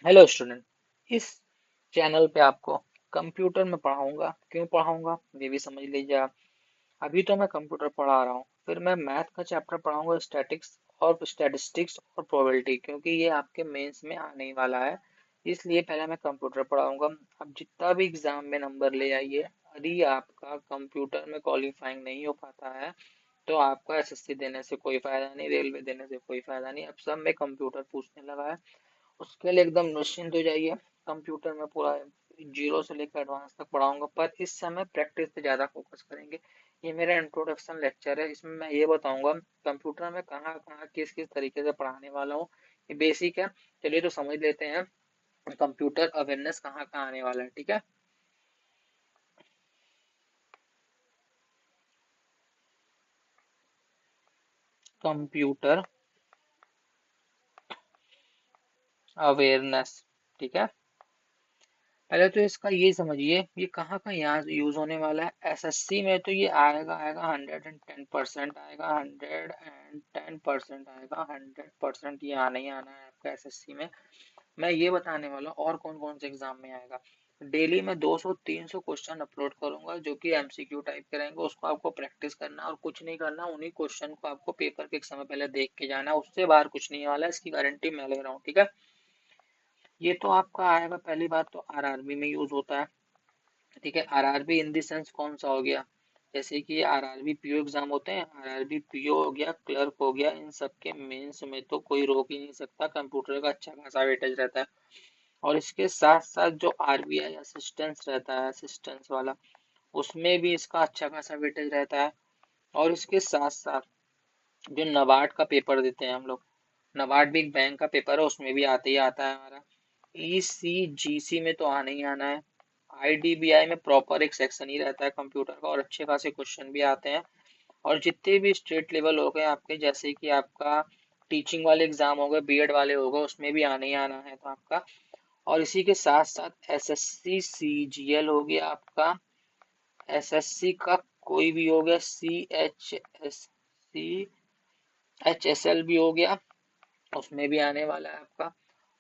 Hello student. इस channel पे आपको कंप्यूटर में पढ़ाऊंगा। क्यों पढ़ाऊंगा ये भी समझ लीजिए आप। अभी तो मैं कंप्यूटर पढ़ा रहा हूँ, फिर मैं मैथ का चैप्टर पढ़ाऊंगा, स्टैटिस्टिक्स और प्रोबेबिलिटी, क्योंकि ये आपके मेंस में आने ही वाला है। इसलिए पहले मैं कंप्यूटर पढ़ाऊंगा। अब जितना भी एग्जाम में नंबर ले आइए, यदि आपका कंप्यूटर में क्वालिफाइंग नहीं हो पाता है तो आपको एसएससी देने से कोई फायदा नहीं, रेलवे देने से कोई फायदा नहीं। अब सब में कंप्यूटर पूछने लगा है, उसके लिए एकदम निश्चिंत हो जाइए। कंप्यूटर में पूरा जीरो से लेकर एडवांस तक पढ़ाऊंगा, पर इस समय प्रैक्टिस पे ज्यादा फोकस करेंगे। ये मेरा इंट्रोडक्शन लेक्चर है, इसमें मैं ये बताऊंगा कंप्यूटर में कहाँ कहाँ किस किस तरीके से पढ़ाने वाला हूँ। ये बेसिक है। चलिए तो समझ लेते हैं कंप्यूटर अवेयरनेस कहाँ कहाँ आने वाला है। ठीक है। Computer awareness. ठीक है। पहले तो इसका ये समझिए ये कहाँ का यहाँ यूज होने वाला है। एसएससी में तो ये आएगा आएगा 110% आएगा, 110% आएगा, 100% ये आना ही आना है आपका एसएससी में। मैं ये बताने वाला हूँ और कौन कौन से एग्जाम में आएगा। डेली में 200-300 क्वेश्चन अपलोड करूंगा जो कि एमसीक्यू टाइप के रहेंगे, उसको आपको प्रैक्टिस करना और कुछ नहीं करना। उन्हीं क्वेश्चन को आपको पेपर के एक समय पहले देख के जाना है, उससे बाहर कुछ नहीं वाला है, इसकी गारंटी मैं ले रहा हूँ। ठीक है। ये तो आपका आएगा। पहली बात तो आरआरबी में यूज होता है। ठीक है। आरआरबी इन द सेंस कौन सा हो गया, जैसे कि आरआरबी पीओ एग्जाम होते हैं, आरआरबी पीओ हो गया, क्लर्क हो गया, इन सब के मेंस में तो कोई रोक ही नहीं सकता, कंप्यूटर का अच्छा खासा वेटेज रहता है। और इसके साथ साथ जो आरबीआई असिस्टेंस रहता है, असिस्टेंस वाला, उसमें भी इसका अच्छा खासा वेटेज रहता है। और इसके साथ साथ जो नबार्ड का पेपर देते हैं हम लोग, नबार्ड भी एक बैंक का पेपर है, उसमें भी आते ही आता है हमारा। ईसीजीसी में तो आना ही आना है। आईडीबीआई में प्रॉपर एक सेक्शन ही रहता है कंप्यूटर का, और अच्छे खासे क्वेश्चन भी आते हैं। और जितने भी स्टेट लेवल हो गए आपके, जैसे कि आपका टीचिंग वाले एग्जाम हो गए, बीएड वाले हो गए, उसमें भी आने ही आना है तो आपका। और इसी के साथ साथ एसएससी सीजीएल हो गया आपका, एसएससी का कोई भी हो गया, सीएचएससी एचएसएल भी हो गया, उसमें भी आने वाला है आपका।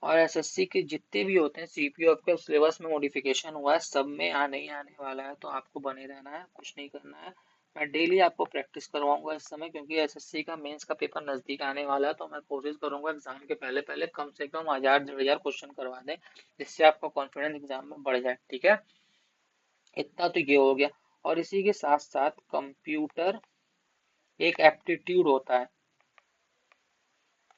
और एसएससी के जितने भी होते हैं सीपीओ आपके सिलेबस में मॉडिफिकेशन हुआ है, सब में आने ही आने वाला है, तो आपको बने रहना है, कुछ नहीं करना है। मैं डेली आपको प्रैक्टिस करवाऊंगा इस समय, क्योंकि एसएससी का मेंस का पेपर नजदीक आने वाला है, तो मैं कोशिश करूंगा एग्जाम के पहले पहले कम से कम 1000-1500 क्वेश्चन करवा दें, जिससे आपका कॉन्फिडेंस एग्जाम में बढ़ जाए। ठीक है। इतना तो ये हो गया। और इसी के साथ साथ कंप्यूटर एक एप्टीट्यूड होता है।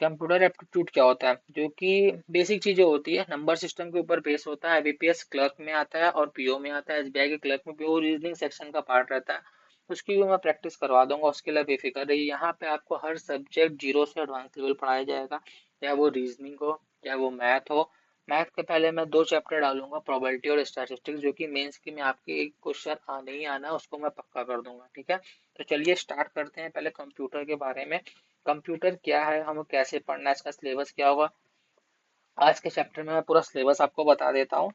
कंप्यूटर एप्टीट्यूड क्या होता है, जो कि बेसिक चीजें होती है, नंबर सिस्टम के ऊपर बेस होता है। आईबीपीएस क्लर्क में आता है और पीओ में आता है। एसबीआई के क्लर्क में पीओ रीजनिंग सेक्शन का पार्ट रहता है, उसकी भी मैं प्रैक्टिस करवा दूंगा, उसके लिए बेफिक्र रहिए। यहाँ पे आपको हर सब्जेक्ट जीरो से एडवांस लेवल पढ़ाया जाएगा, या वो रीजनिंग हो या वो मैथ हो। मैथ के पहले मैं 2 चैप्टर डालूंगा, प्रोबेबिलिटी और स्टैटिस्टिक्स, जो कि मेंस की में आपके एक क्वेश्चन आने ही आना है, उसको मैं पक्का कर दूंगा। ठीक है। तो चलिए स्टार्ट करते हैं पहले कंप्यूटर के बारे में। कंप्यूटर क्या है, हमें कैसे पढ़ना है, इसका सिलेबस क्या होगा। आज के चैप्टर में मैं पूरा सिलेबस आपको बता देता हूँ।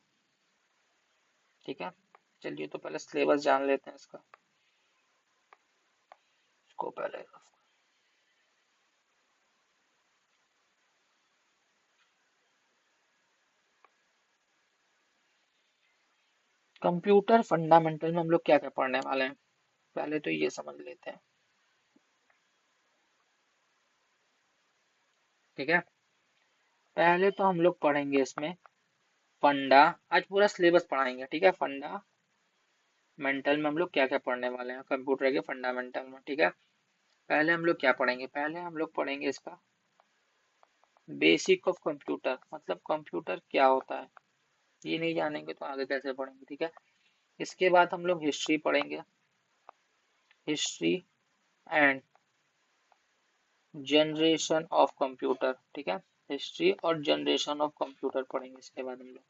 ठीक है। चलिए तो पहले सिलेबस जान लेते हैं इसका। इसको पहले कंप्यूटर फंडामेंटल में हम लोग क्या क्या पढ़ने वाले हैं, पहले तो ये समझ लेते हैं। ठीक है। पहले तो हम लोग पढ़ेंगे इसमें फंडा। आज पूरा सिलेबस पढ़ाएंगे। ठीक है। फंडामेंटल में हम लोग क्या क्या पढ़ने वाले हैं कंप्यूटर के फंडामेंटल में। ठीक है। पहले हम लोग क्या पढ़ेंगे, पहले हम लोग पढ़ेंगे इसका बेसिक ऑफ कंप्यूटर, मतलब कंप्यूटर क्या होता है। ये नहीं जानेंगे तो आगे कैसे पढ़ेंगे। ठीक है। इसके बाद हम लोग हिस्ट्री पढ़ेंगे, history and generation of computer. ठीक है। हिस्ट्री और जनरेशन ऑफ कंप्यूटर पढ़ेंगे इसके बाद हम लोग।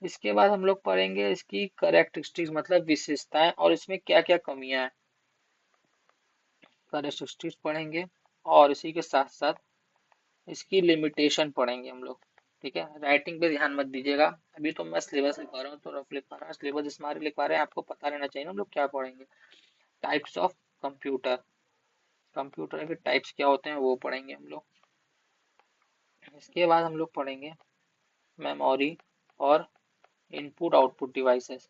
इसके बाद हम लोग पढ़ेंगे इसकी करेक्टरिस्टिक्स, मतलब विशेषताएं, और इसमें क्या क्या कमियां हैं, करेक्टरिस्टिक्स पढ़ेंगे। और इसी के साथ साथ इसकी लिमिटेशन पढ़ेंगे हम लोग। ठीक है। राइटिंग पे ध्यान मत दीजिएगा, अभी तो मैं सिलेबस लिखवा रहा हूँ तो रफ लिखवा रहा हूँ, सिलेबस स्मार्ट लिखवा रहे हैं, आपको पता रहना चाहिए ना हम लोग क्या पढ़ेंगे। टाइप्स ऑफ कंप्यूटर, कंप्यूटर के टाइप्स क्या होते हैं वो पढ़ेंगे हम लोग। इसके बाद हम लोग पढ़ेंगे मेमोरी और इनपुट आउटपुट डिवाइसेस।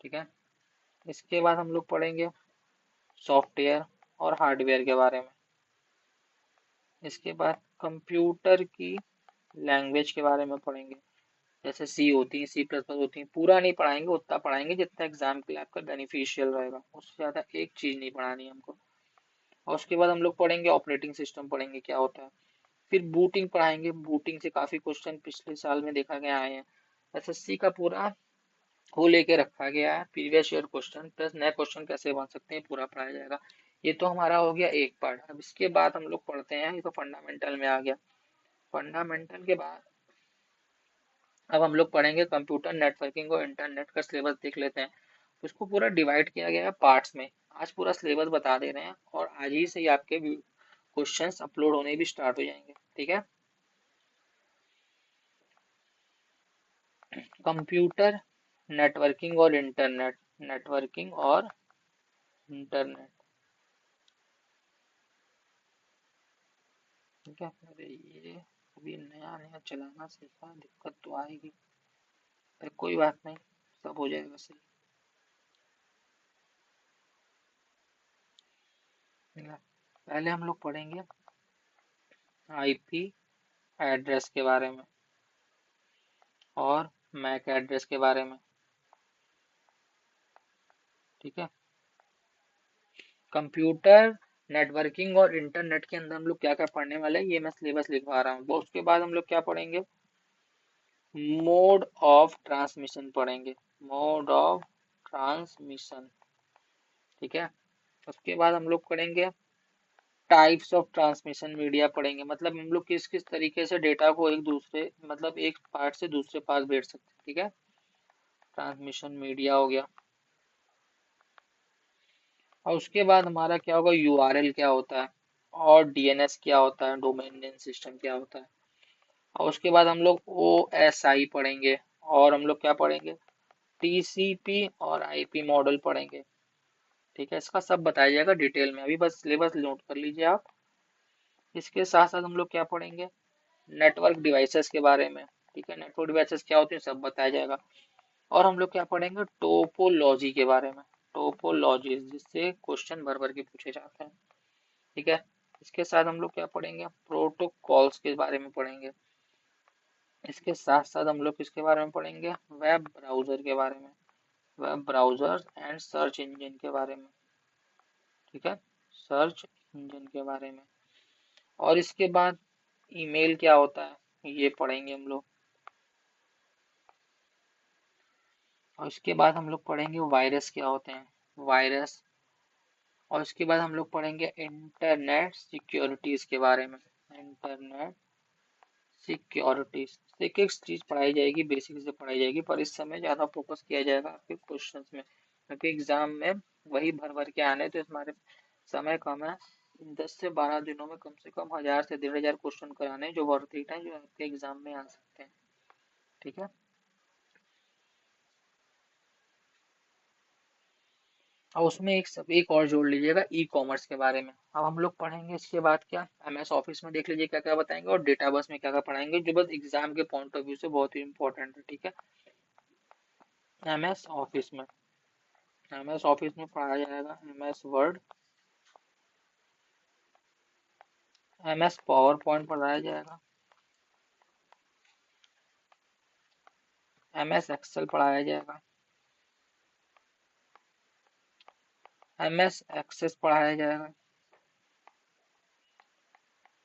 ठीक है, इसके बाद हम लोग पढ़ेंगे सॉफ्टवेयर और हार्डवेयर के बारे में। इसके बाद कंप्यूटर की लैंग्वेज के बारे में पढ़ेंगे, जैसे सी होती है, सी प्लस प्लस होती है। पूरा नहीं पढ़ाएंगे, उतना पढ़ाएंगे जितना एग्जाम के लिए आपका बेनिफिशियल रहेगा, उससे ज़्यादा एक चीज़ नहीं पढ़ानी है हमको। और उसके बाद हम लोग पढ़ेंगे ऑपरेटिंग सिस्टम, पढ़ेंगे क्या होता है। फिर बूटिंग पढ़ाएंगे, बूटिंग से काफ़ी क्वेश्चन पिछले साल में देखा गया आए हैं। एसएससी का पूरा वो लेके रखा गया है, प्रीवियस ईयर क्वेश्चन प्लस नए क्वेश्चन कैसे बन सकते हैं, पूरा पढ़ाया जाएगा। ये तो हमारा हो गया एक पार्ट। अब इसके बाद हम लोग पढ़ते हैं, ये तो फंडामेंटल में आ गया। फंडामेंटल के बाद अब हम लोग पढ़ेंगे कंप्यूटर नेटवर्किंग और इंटरनेट का सिलेबस देख लेते हैं। उसको पूरा डिवाइड किया गया है पार्ट्स में। आज पूरा सिलेबस बता दे रहे हैं और आज ही से ही आपके क्वेश्चंस अपलोड होने भी स्टार्ट हो जाएंगे। ठीक है, कंप्यूटर नेटवर्किंग और इंटरनेट, नेटवर्किंग और इंटरनेट। ठीक है, अरे ये अभी नया नया चलाना सीखा, दिक्कत तो आएगी, पर कोई बात नहीं, सब हो जाएगा सही। ठीक है? पहले हम लोग पढ़ेंगे आईपी एड्रेस के बारे में और मैक एड्रेस के बारे में। ठीक है, कंप्यूटर नेटवर्किंग और इंटरनेट के अंदर हम लोग क्या क्या पढ़ने वाले हैं, ये मैं सिलेबस लिखवा रहा हूँ। उसके बाद हम लोग क्या पढ़ेंगे, मोड ऑफ ट्रांसमिशन पढ़ेंगे, मोड ऑफ ट्रांसमिशन। ठीक है, उसके बाद हम लोग पढ़ेंगे टाइप्स ऑफ ट्रांसमिशन मीडिया पढ़ेंगे, मतलब हम लोग किस किस तरीके से डेटा को एक दूसरे, मतलब एक पार्ट से दूसरे पार्ट भेज सकते हैं। ठीक है, ट्रांसमिशन मीडिया हो गया। और उसके बाद हमारा क्या होगा, यूआरएल क्या होता है और डीएनएस क्या होता है, डोमेन नेम सिस्टम क्या होता है। और उसके बाद हम लोग ओएसआई पढ़ेंगे और हम लोग क्या पढ़ेंगे, टीसीपी और आईपी मॉडल पढ़ेंगे। ठीक है, इसका सब बताया जाएगा डिटेल में, अभी बस सिलेबस नोट कर लीजिए आप। इसके साथ साथ हम लोग क्या पढ़ेंगे, नेटवर्क डिवाइसेस के बारे में। ठीक है, नेटवर्क डिवाइसेस क्या होते हैं सब बताया जाएगा। और हम लोग क्या पढ़ेंगे, टोपोलॉजी के बारे में, टोपोलॉजी जिससे क्वेश्चन भर भर के पूछे जाते हैं। ठीक है, इसके साथ हम लोग क्या पढ़ेंगे, प्रोटोकॉल्स के बारे में पढ़ेंगे। इसके साथ साथ हम लोग किसके बारे में पढ़ेंगे, वेब ब्राउजर के बारे में, web browser and search engine के बारे में। ठीक है, सर्च इंजन के बारे में। और इसके बाद ईमेल क्या होता है ये पढ़ेंगे हम लोग। और इसके बाद हम लोग पढ़ेंगे वायरस क्या होते हैं, वायरस। और इसके बाद हम लोग पढ़ेंगे इंटरनेट सिक्योरिटीज के बारे में, इंटरनेट सिक्योरिटीज। एक एक चीज पढ़ाई जाएगी, बेसिक से पढ़ाई जाएगी, पर इस समय ज्यादा फोकस किया जाएगा आपके क्वेश्चंस में, क्योंकि एग्जाम में वही भर भर के आने, तो हमारे समय कम है। 10 से 12 दिनों में कम से कम 1000 से 1500 क्वेश्चन कराने जो वर्थ इट है, जो आपके एग्जाम में आ सकते हैं। ठीक है, और उसमें एक और जोड़ लीजिएगा ई कॉमर्स के बारे में। अब हम लोग पढ़ेंगे इसके बाद क्या, एमएस ऑफिस में देख लीजिए क्या क्या बताएंगे, और डेटाबेस में क्या क्या पढ़ाएंगे, जो बस एग्जाम के पॉइंट ऑफ व्यू से बहुत ही इंपॉर्टेंट है। ठीक है, एमएस ऑफिस में, एमएस ऑफिस में पढ़ाया जाएगा MS word, MS power point पढ़ाया जाएगा, एमएस एक्सेल पढ़ाया जाएगा, एमएस एक्सेस पढ़ाया जाएगा,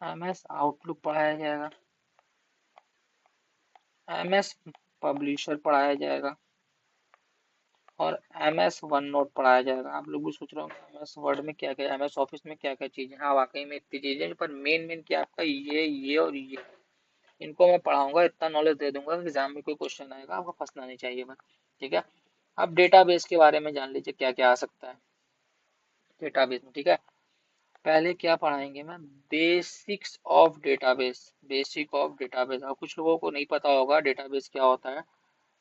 एमएस आउटलुक पढ़ाया जाएगा, एमएस पब्लिशर पढ़ाया जाएगा, और एमएस वन नोट पढ़ाया जाएगा। आप लोग भी सोच रहे होंगे एमएस वर्ड में क्या क्या, एमएस ऑफिस में क्या क्या चीजें, हाँ वाकई में इतनी चीजें, पर मेन मेन क्या आपका ये और ये, इनको मैं पढ़ाऊंगा, इतना नॉलेज दे दूंगा कि एग्जाम में कोई क्वेश्चन आएगा आपको फंसना नहीं चाहिए बस। ठीक है, अब डेटाबेस के बारे में जान लीजिए क्या क्या आ सकता है डेटाबेस में। ठीक है, पहले क्या पढ़ाएंगे मैं, basics of database, basic of database. और कुछ लोगों को नहीं पता होगा डेटाबेस क्या होता है,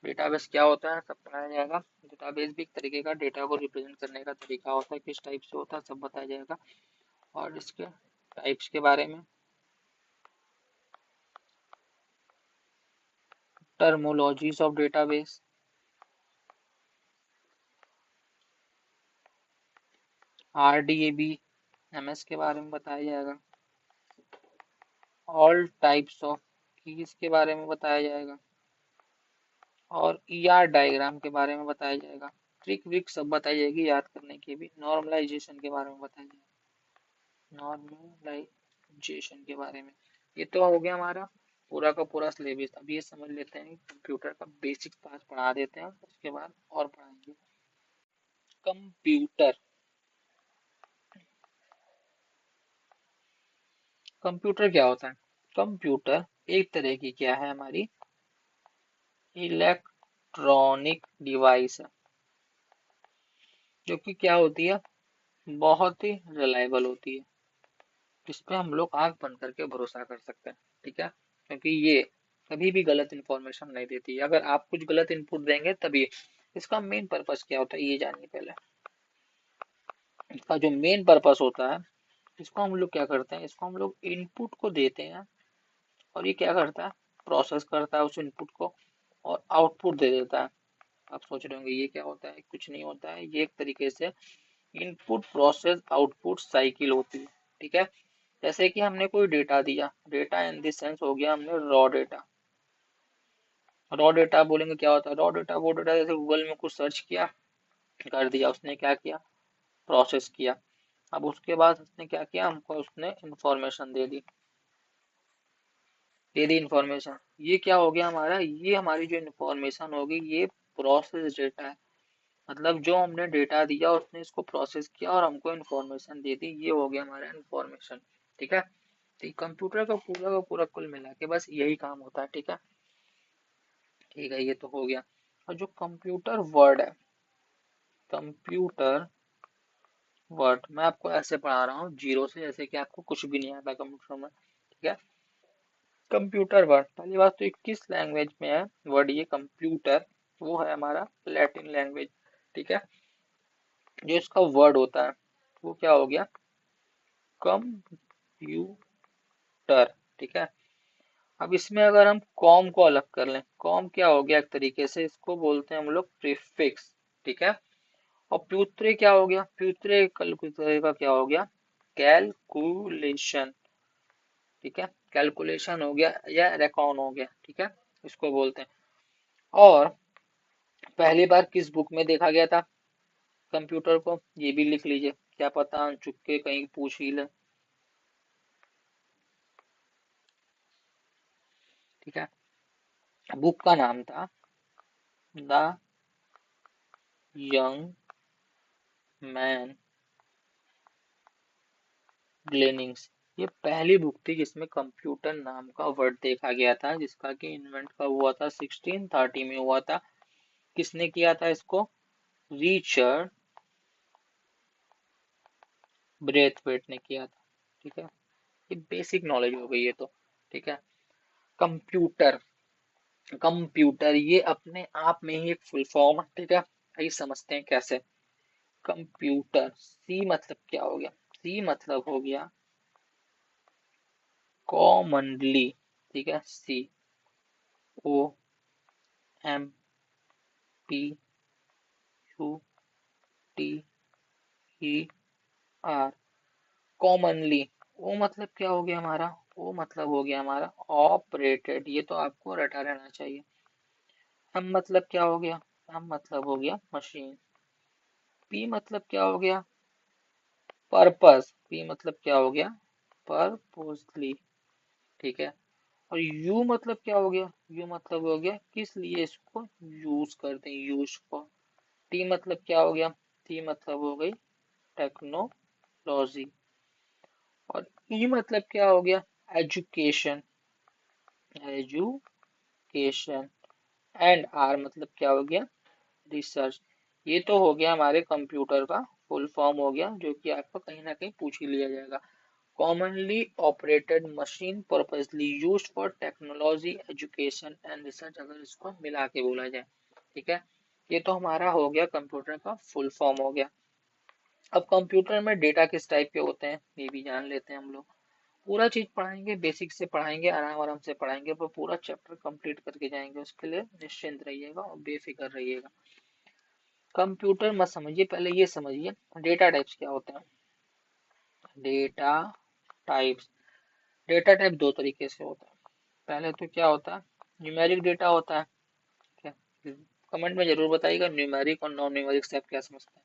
डेटाबेस क्या होता है सब बताया जाएगा। डेटाबेस भी एक तरीके का डेटा को रिप्रेजेंट करने का तरीका होता है, किस टाइप से होता है सब बताया जाएगा। और इसके टाइप्स के बारे में, टर्मोलॉजीज ऑफ डेटाबेस, आरडीएबी एमएस के बारे में बताया जाएगा, ऑल टाइप्स ऑफ कीज के बारे में बताया जाएगा, और ईआर डायग्राम के बारे में बताया जाएगा, ट्रिक विक सब बताई जाएगी याद करने की भी, नॉर्मलाइजेशन के बारे में बताया जाएगा, नॉर्मलाइजेशन के बारे में। ये तो हो गया हमारा पूरा का पूरा सिलेबस। अब ये समझ लेते हैं कंप्यूटर का बेसिक पार्ट पढ़ा देते हैं, उसके बाद और पढ़ाएंगे। कंप्यूटर, कंप्यूटर क्या होता है? कंप्यूटर एक तरह की क्या है, हमारी इलेक्ट्रॉनिक डिवाइस है, जो कि क्या होती है, बहुत ही रिलायबल होती है, जिस पे हम लोग आंख बंद करके भरोसा कर सकते हैं। ठीक है, क्योंकि ये कभी भी गलत इंफॉर्मेशन नहीं देती। अगर आप कुछ गलत इनपुट देंगे तभी। इसका मेन पर्पस क्या होता है ये जानिए पहले। इसका जो मेन पर्पस होता है, इसको हम लोग क्या करते हैं, इसको हम लोग इनपुट को देते हैं, और ये क्या करता है, प्रोसेस करता है उस इनपुट को और आउटपुट दे देता है। आप सोच रहे होंगे ये क्या होता है, कुछ नहीं होता है, ये एक तरीके से इनपुट प्रोसेस आउटपुट साइकिल होती है। ठीक है, जैसे कि हमने कोई डेटा दिया, डेटा इन दिस सेंस हो गया हमने रॉ डेटा। रॉ डेटा बोलेंगे क्या होता है, रॉ डेटा वो डेटा जैसे गूगल में कुछ सर्च किया, कर दिया, उसने क्या किया, प्रोसेस किया। अब उसके बाद उसने क्या किया, हमको उसने इंफॉर्मेशन दे दी इंफॉर्मेशन। ये क्या हो गया हमारा, ये हमारी जो इंफॉर्मेशन होगी ये प्रोसेस डेटा है। मतलब जो हमने डेटा दिया उसने इसको प्रोसेस किया और हमको इंफॉर्मेशन दे दी, ये हो गया हमारा इंफॉर्मेशन। ठीक है, तो कंप्यूटर का पूरा कुल मिला के बस यही काम होता है। ठीक है, ठीक है, ये तो हो गया। और जो कंप्यूटर वर्ड है, कंप्यूटर वर्ड मैं आपको ऐसे पढ़ा रहा हूँ जीरो से, जैसे कि आपको कुछ भी नहीं आता कंप्यूटर में। ठीक है, कंप्यूटर वर्ड पहली बात तो ये किस लैंग्वेज में है वर्ड, ये कंप्यूटर वो है हमारा लैटिन लैंग्वेज। ठीक है, जो इसका वर्ड होता है वो क्या हो गया, कंप्यूटर। ठीक है, अब इसमें अगर हम कॉम को अलग कर लें, कॉम क्या हो गया, एक तरीके से इसको बोलते हैं हम लोग प्रीफिक्स। ठीक है, और प्यूत्रे क्या हो गया, प्यूत्रे कैलकुलेटर का क्या हो गया, कैलकुलेशन। ठीक है, कैलकुलेशन हो गया या रेकॉन हो गया। ठीक है, इसको बोलते हैं। और पहली बार किस बुक में देखा गया था कंप्यूटर को, ये भी लिख लीजिए, क्या पता चुप के कहीं पूछ ही ले। ठीक है, बुक का नाम था द यंग मैन ग्लेनिंग्स। ये पहली बुक थी जिसमें कंप्यूटर नाम का वर्ड देखा गया था, जिसका कि इन्वेंट कब हुआ था, 1630 में हुआ था। किसने किया था इसको, रिचर्ड ब्रेथवेट ने किया था। ठीक है, ये बेसिक नॉलेज हो गई है तो। ठीक है, कंप्यूटर, कंप्यूटर ये अपने आप में ही एक फुल फॉर्म है। ठीक है, आइए समझते हैं कैसे। कंप्यूटर, सी मतलब क्या हो गया, सी मतलब हो गया कॉमनली। ठीक है, C O M P U T E R, commonly. ओ मतलब क्या हो गया हमारा, ओ मतलब हो गया हमारा ऑपरेटेड, ये तो आपको रटा रहना चाहिए। एम मतलब क्या हो गया, एम मतलब हो गया मशीन। पी मतलब क्या हो गया, पर्पस, पी मतलब क्या हो गया, पर्पसली। ठीक है, और यू मतलब क्या हो गया, यू मतलब हो गया किस लिए इसको यूज करते हैं, यूज फॉर। टी मतलब क्या हो गया, टी मतलब हो गई टेक्नोलॉजी। और ई मतलब क्या हो गया, एजुकेशन, एजुकेशन। एंड आर मतलब क्या हो गया, रिसर्च। ये तो हो गया हमारे कंप्यूटर का फुल फॉर्म हो गया, जो कि आपको कहीं ना कहीं पूछ ही लिया जाएगा। Commonly operated machine purposely used for technology education and research, अगर इसको मिला के बोला जाए। ठीक है, ये तो हमारा हो गया कंप्यूटर का फुल फॉर्म हो गया। अब कंप्यूटर में डेटा किस टाइप के होते हैं ये भी जान लेते हैं हम लोग। पूरा चीज पढ़ाएंगे, बेसिक से पढ़ाएंगे, आराम आराम से पढ़ाएंगे, पर पूरा चैप्टर कंप्लीट करके जाएंगे। उसके लिए निश्चिंत रहिएगा और बेफिक्र रहिएगा। कंप्यूटर मत समझिए, पहले ये समझिए डेटा टाइप्स क्या होते हैं। डेटा टाइप्स, डेटा टाइप दो तरीके से होता है। पहले तो क्या होता है, न्यूमेरिक डेटा होता है। क्या, कमेंट में जरूर बताइएगा न्यूमेरिक और नॉन न्यूमेरिक से आप क्या समझते हैं।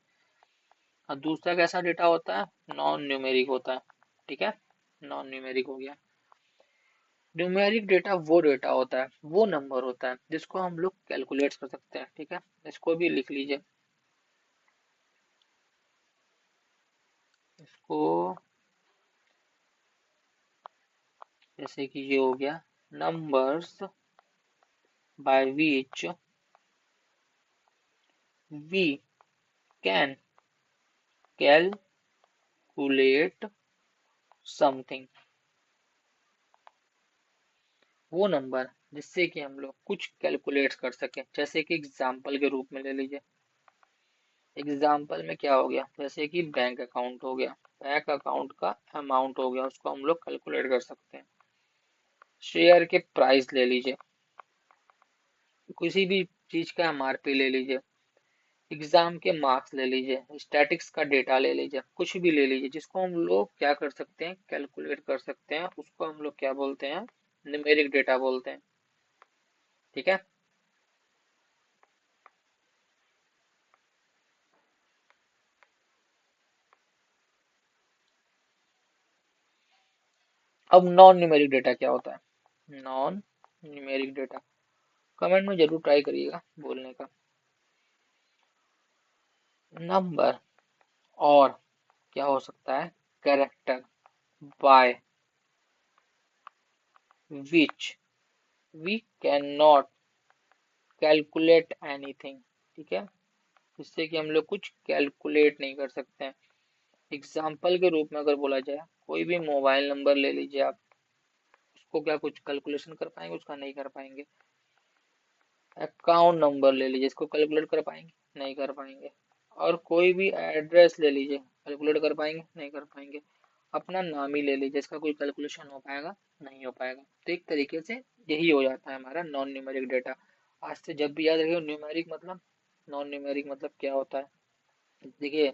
और दूसरा कैसा डेटा होता है, नॉन न्यूमेरिक होता है। ठीक है, नॉन न्यूमेरिक हो गया। न्यूमेरिक डेटा वो डेटा होता है, वो नंबर होता है जिसको हम लोग कैलकुलेट कर सकते हैं। ठीक है, इसको भी लिख लीजिए। इसको जैसे कि ये हो गया, numbers by which we can calculate something. वो नंबर जिससे कि हम लोग कुछ कैलकुलेट कर सके। जैसे कि एग्जाम्पल के रूप में ले लीजिए। एग्जाम्पल में क्या हो गया, जैसे कि बैंक अकाउंट हो गया। बैंक अकाउंट का अमाउंट हो गया, उसको हम लोग कैलकुलेट कर सकते हैं। शेयर के प्राइस ले लीजिए, किसी भी चीज का एमआरपी ले लीजिए, एग्जाम के मार्क्स ले लीजिए, स्टैटिक्स का डेटा ले लीजिए, कुछ भी ले लीजिए जिसको हम लोग क्या कर सकते हैं, कैलकुलेट कर सकते हैं, उसको हम लोग क्या बोलते हैं, न्यूमेरिक डेटा बोलते हैं। ठीक है, अब नॉन न्यूमेरिक डेटा क्या होता है। नॉन न्यूमेरिक डेटा, कमेंट में जरूर ट्राई करिएगा बोलने का। नंबर, और क्या हो सकता है, character, by which we can not calculate anything. ठीक है, जिससे कि हम लोग कुछ कैलकुलेट नहीं कर सकते हैं। एग्जाम्पल के रूप में अगर बोला जाए, कोई भी मोबाइल नंबर ले लीजिए आप, उसको क्या कुछ कैलकुलेशन कर पाएंगे, उसका नहीं कर पाएंगे। अकाउंट नंबर ले लीजिए, इसको कैलकुलेट कर पाएंगे, नहीं कर पाएंगे। और कोई भी एड्रेस ले लीजिए, कैलकुलेट कर पाएंगे, नहीं कर पाएंगे। अपना नाम ही ले लीजिए, इसका कोई कैलकुलेशन हो पाएगा, नहीं हो पाएगा। तो एक तरीके से यही हो जाता है हमारा नॉन न्यूमेरिक डेटा। आज से जब भी याद रखिए न्यूमेरिक मतलब, नॉन न्यूमेरिक मतलब क्या होता है। देखिए,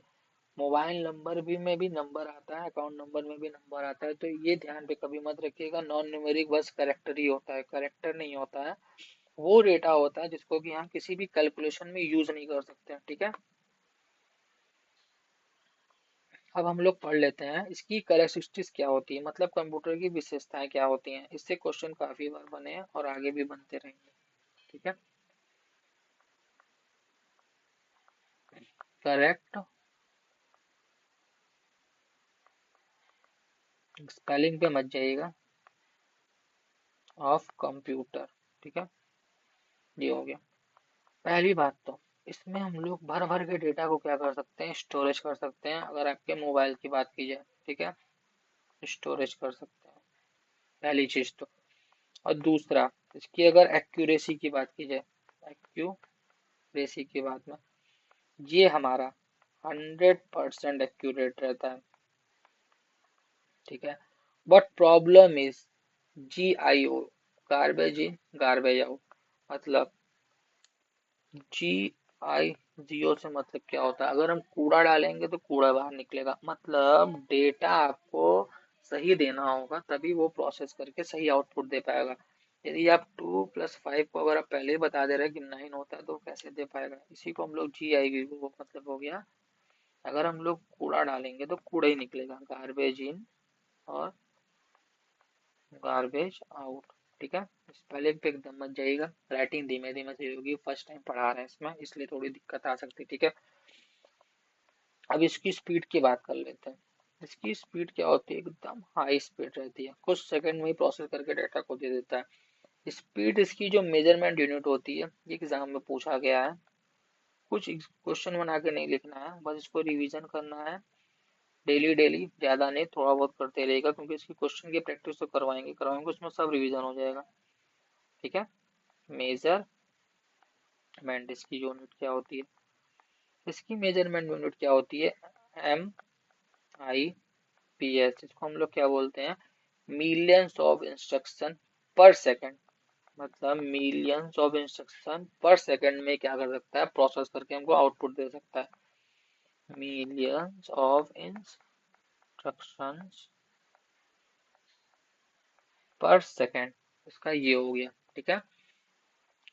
मोबाइल नंबर भी में भी नंबर आता है, अकाउंट नंबर में भी नंबर आता है, तो ये ध्यान पे कभी मत रखिएगा नॉन न्यूमेरिक बस करेक्टर ही होता है। करेक्टर नहीं होता है, वो डेटा होता है जिसको कि हम किसी भी कैलकुलेशन में यूज नहीं कर सकते हैं। ठीक है, अब हम लोग पढ़ लेते हैं इसकी कैरेक्टरिस्टिक्स क्या होती है, मतलब कंप्यूटर की विशेषताएं क्या होती हैं। इससे क्वेश्चन काफी बार बने हैं और आगे भी बनते रहेंगे। ठीक है, करेक्ट, स्पेलिंग पे मत जाइएगा, ऑफ कंप्यूटर। ठीक है, ये हो गया। पहली बात तो, इसमें हम लोग भर भर के डेटा को क्या कर सकते हैं, स्टोरेज कर सकते हैं। अगर आपके मोबाइल की बात की जाए, ठीक है, स्टोरेज कर सकते हैं, पहली चीज तो। और दूसरा, इसकी अगर एक्यूरेसी की बात की जाए, एक्यूरेसी की बात में, ये हमारा 100% एक्यूरेट रहता है। ठीक है, but problem is GIO, garbage in garbage out. मतलब GIO से मतलब क्या होता है, अगर हम कूड़ा डालेंगे तो कूड़ा बाहर निकलेगा। मतलब डेटा आपको सही देना होगा, तभी वो प्रोसेस करके सही आउटपुट दे पाएगा। यदि आप 2+5 को अगर आप पहले ही बता दे रहे हैं कि 9 होता है, तो कैसे दे पाएगा। इसी को हम लोग GIO को मतलब हो गया, अगर हम लोग कूड़ा डालेंगे तो कूड़ा ही निकलेगा, गार्बेज इन और गार्बेज आउट। ठीक है, स्पेलिंग पे एकदम मत जाइएगा, राइटिंग धीमे धीमे से होगी, फर्स्ट टाइम पढ़ा रहे हैं इसमें, इसलिए थोड़ी दिक्कत आ सकती है। ठीक है, अब इसकी स्पीड की बात कर लेते हैं। इसकी स्पीड क्या होती है, एकदम हाई स्पीड रहती है, कुछ सेकंड में ही प्रोसेस करके डाटा को दे देता है। स्पीड इसकी जो मेजरमेंट यूनिट होती है, ये एग्जाम में पूछा गया है। कुछ क्वेश्चन बना के नहीं लिखना है, बस इसको रिवीजन करना है डेली डेली, ज्यादा नहीं, थोड़ा बहुत करते रहेगा, क्योंकि इसकी क्वेश्चन की प्रैक्टिस तो करवाएंगे करवाएंगे, उसमें सब रिवीजन हो जाएगा। ठीक है, मेजरमेंट इसकी यूनिट क्या होती है, इसकी मेजरमेंट यूनिट क्या होती है, MIPS, इसको हम लोग क्या बोलते हैं, मिलियंस ऑफ इंस्ट्रक्शन पर सेकेंड, मतलब मिलियंस ऑफ इंस्ट्रक्शन पर सेकेंड में क्या कर सकता है, प्रोसेस करके हमको आउटपुट दे सकता है। मिलियंस ऑफ इंस्ट्रक्शंस पर सेकेंड, इसका ये हो गया, ठीक है।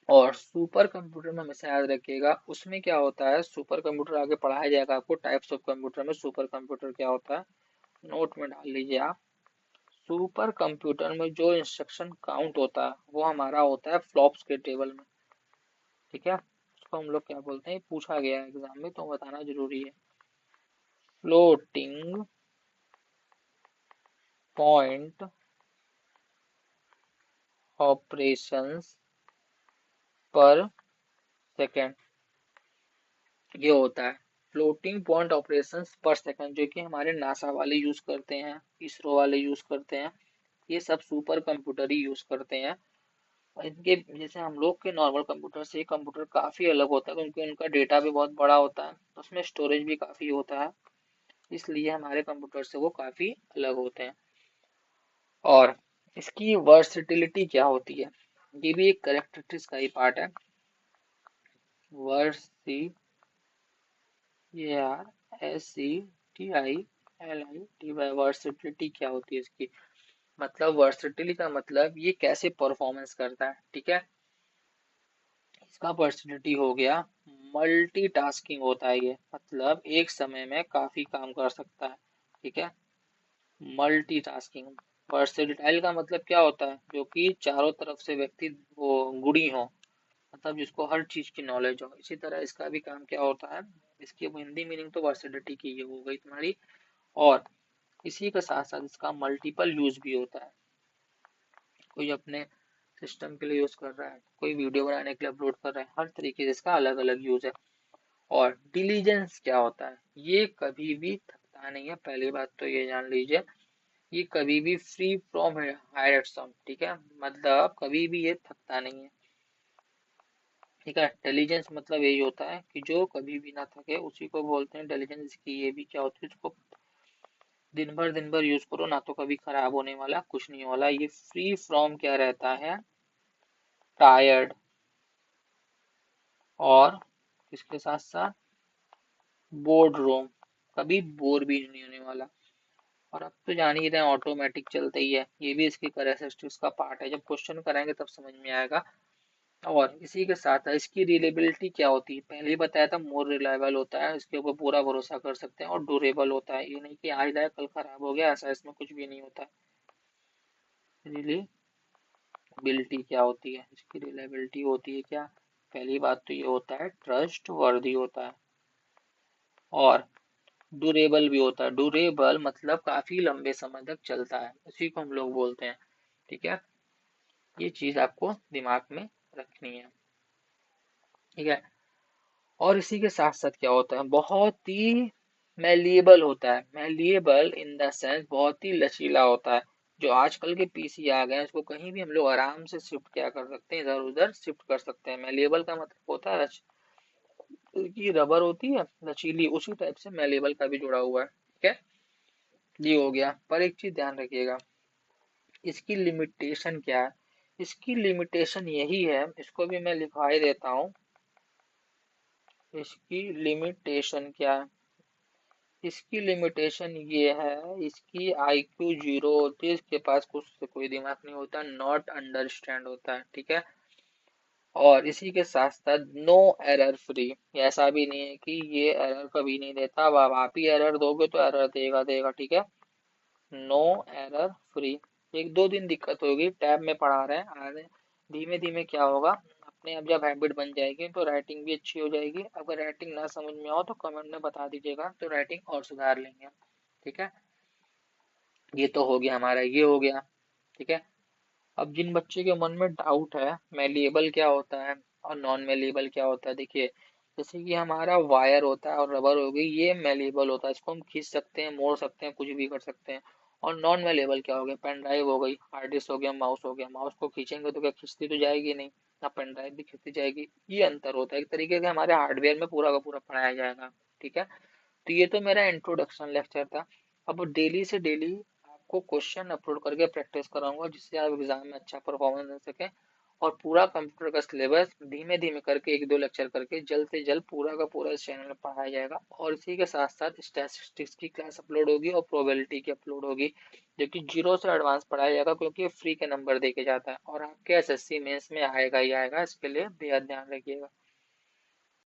और सुपर कंप्यूटर में हमेशा याद रखिएगा, उसमें क्या होता है, सुपर कंप्यूटर आगे पढ़ाया जाएगा आपको, टाइप्स ऑफ कंप्यूटर में सुपर कंप्यूटर क्या होता है, नोट में डाल लीजिए आप। सुपर कंप्यूटर में जो इंस्ट्रक्शन काउंट होता है वो हमारा होता है फ्लॉप्स के टेबल में, ठीक है। उसको हम लोग क्या बोलते हैं, पूछा गया है एग्जाम में तो बताना जरूरी है। फ्लोटिंग पॉइंट ऑपरेशंस पर सेकेंड, ये होता है फ्लोटिंग पॉइंट ऑपरेशंस पर सेकंड, जो कि हमारे नासा वाले यूज करते हैं, इसरो वाले यूज करते हैं, ये सब सुपर कंप्यूटर ही यूज करते हैं। और इनके जैसे हम लोग के नॉर्मल कंप्यूटर से कंप्यूटर काफी अलग होता है, क्योंकि उनका डेटा भी बहुत बड़ा होता है, उसमें स्टोरेज भी काफी होता है, इसलिए हमारे कंप्यूटर से वो काफी अलग होते हैं। और इसकी वर्सटिलिटी क्या होती है, ये भी एक करेक्टरिस्टिक्स का ही पार्ट है। वर्सी, ये R S C T I L I T Y, versatility क्या होती है इसकी, मतलब वर्सिटिलिटी का मतलब ये कैसे परफॉर्मेंस करता है, ठीक है। इसका वर्सिटिलिटी हो गया मल्टीटास्किंग होता है, ये मतलब एक समय में काफी काम कर सकता है, ठीक है। मल्टीटास्किंग, वर्सेटाइल का मतलब क्या होता है, जो कि चारों तरफ से व्यक्ति वो गुणी हो, मतलब जिसको हर चीज की नॉलेज हो। इसी तरह इसका भी काम क्या होता है, इसकी हिंदी मीनिंग तो वर्सेटिलिटी की ये हो गई तुम्हारी। और इसी के साथ साथ इसका मल्टीपल यूज भी होता है, कोई अपने सिस्टम के लिए यूज कर रहा है, कोई वीडियो बनाने के लिए अपलोड कर रहा है, हर तरीके से इसका अलग अलग यूज है। और डिलीजेंस क्या होता है, ये कभी भी थकता नहीं है, पहली बात तो ये जान लीजिए, ये कभी भी फ्री फ्रॉम हायर सम, ठीक है, मतलब कभी भी ये थकता नहीं है, ठीक है। इंटेलिजेंस मतलब यही होता है कि जो कभी भी ना थके, उसी को बोलते हैं इंटेलिजेंस की। ये भी क्या होती है, इसको दिन भर यूज करो ना, तो कभी खराब होने वाला कुछ नहीं वाला। ये फ्री फ्रॉम क्या रहता है, टायर्ड, और इसके साथ साथ बोर्ड रूम, कभी बोर भी नहीं होने वाला। और अब तो जान ही रहे हैं ऑटोमेटिक चलता ही है, ये भी इसकी कैरेक्टरिस्टिक्स का पार्ट है, जब क्वेश्चन कराएंगे तब समझ में आएगा। और इसी के साथ इसकी रिलेबिलिटी क्या होती है, पहले ही बताया था, मोर रिलायबल होता है, इसके ऊपर पूरा भरोसा कर सकते हैं, और ड्यूरेबल होता है, ये नहीं कि आज लाया कल खराब हो गया, ऐसा इसमें कुछ भी नहीं होता। रिलेबिलिटी क्या होती है, इसकी रिलायबिलिटी होती है क्या, पहली बात तो ये होता है ट्रस्ट वर्दी होता है, और ड्यूरेबल भी होता है। ड्यूरेबल मतलब काफी लंबे समय तक चलता है, उसी को हम लोग बोलते हैं, ठीक है। ये चीज आपको दिमाग में रखनी है, ठीक है। और इसी के साथ साथ क्या होता है, बहुत ही मैलिएबल होता है, मैलिएबल इन द सेंस बहुत ही लचीला होता है। जो आजकल के पीसी आ गए हैं, इसको कहीं भी हम लोग आराम से शिफ्ट क्या कर सकते हैं, इधर उधर शिफ्ट कर सकते हैं। मैलिएबल का मतलब होता है की रबर होती है लचीली, उसी टाइप से मैलिएबल का भी जुड़ा हुआ है, ठीक है। ये हो गया, पर एक चीज ध्यान रखिएगा, इसकी लिमिटेशन क्या है, इसकी लिमिटेशन यही है, इसको भी मैं लिखवा ही देता हूँ। इसकी लिमिटेशन क्या है, इसकी लिमिटेशन ये है, इसकी IQ 0 होती है, इसके पास कुछ से कोई दिमाग नहीं होता, नॉट अंडरस्टैंड होता है, ठीक है। और इसी के साथ साथ नो एरर फ्री, ऐसा भी नहीं है कि ये एरर कभी नहीं देता, अब आप ही एरर दोगे तो एरर देगा देगा, ठीक है। नो एरर फ्री, एक दो दिन दिक्कत होगी, टैब में पढ़ा रहे हैं आगे, धीमे धीमे क्या होगा, अपने आप जब हैबिट बन जाएगी तो राइटिंग भी अच्छी हो जाएगी। अगर राइटिंग ना समझ में आओ तो कमेंट में बता दीजिएगा, तो राइटिंग और सुधार लेंगे, ठीक है। ये तो हो गया हमारा, ये हो गया, ठीक है। अब जिन बच्चे के मन में डाउट है मेलिएबल क्या होता है और नॉन मेलिएबल क्या होता है, देखिए जैसे कि हमारा वायर होता है और रबर हो गई, ये मेलिएबल होता है, इसको हम खींच सकते हैं, मोड़ सकते हैं, कुछ भी कर सकते हैं। और नॉन मेलिएबल क्या हो गया, पेन ड्राइव हो गई, हार्ड डिस्क हो गया, माउस हो गया, माउस को खींचेंगे तो क्या खींचती तो जाएगी नहीं, ना पेन ड्राइव भी खींचती जाएगी, ये अंतर होता है, एक तरीके से हमारे हार्डवेयर में पूरा का पूरा पढ़ाया जाएगा, ठीक है। तो ये तो मेरा इंट्रोडक्शन लेक्चर था। अब डेली से डेली आपको क्वेश्चन अपलोड करके प्रैक्टिस कराऊंगा, जिससे आप एग्जाम में अच्छा परफॉर्मेंस दे सकें। और पूरा कंप्यूटर का सिलेबस धीमे धीमे करके एक दो लेक्चर करके जल्द से जल्द पूरा का पूरा इस चैनल में पढ़ाया जाएगा। और इसी के साथ साथ स्टैटिस्टिक्स की क्लास अपलोड होगी और प्रोबेबिलिटी की अपलोड होगी, जो कि जीरो से एडवांस पढ़ाया जाएगा, क्योंकि ये फ्री के नंबर देके जाता है और आपके एसएससी मेंस में आएगा ही आएगा। इसके लिए बेहद ध्यान रखिएगा।